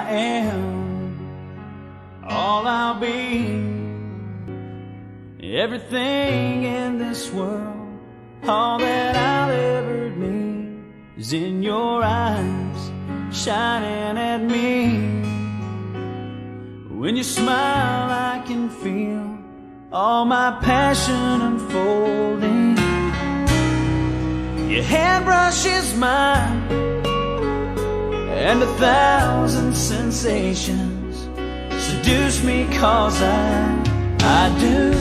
am, all I'll be. Everything in this world, all that I'll ever need is in your eyes, shining at me. When you smile, I can feel all my passion unfolding. Your hand brushes mine, and 1,000 sensations seduce me, 'cause I do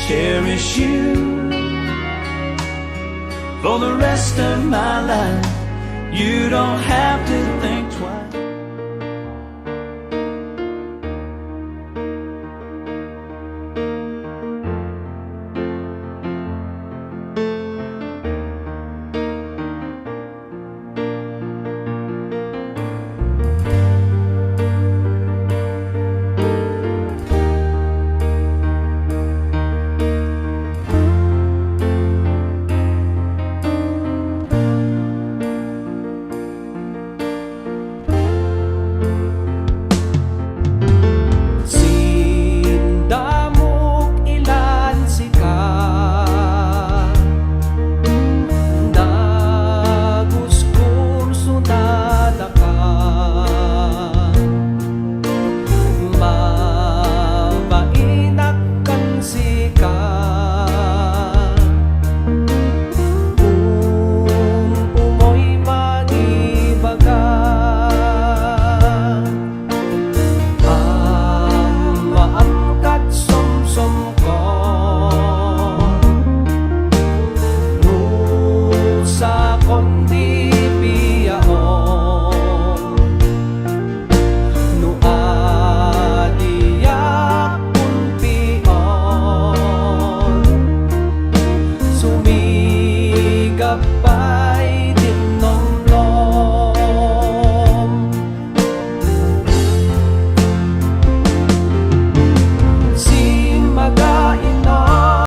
cherish you for the rest of my life. You don't have to think twice. Sumigap pa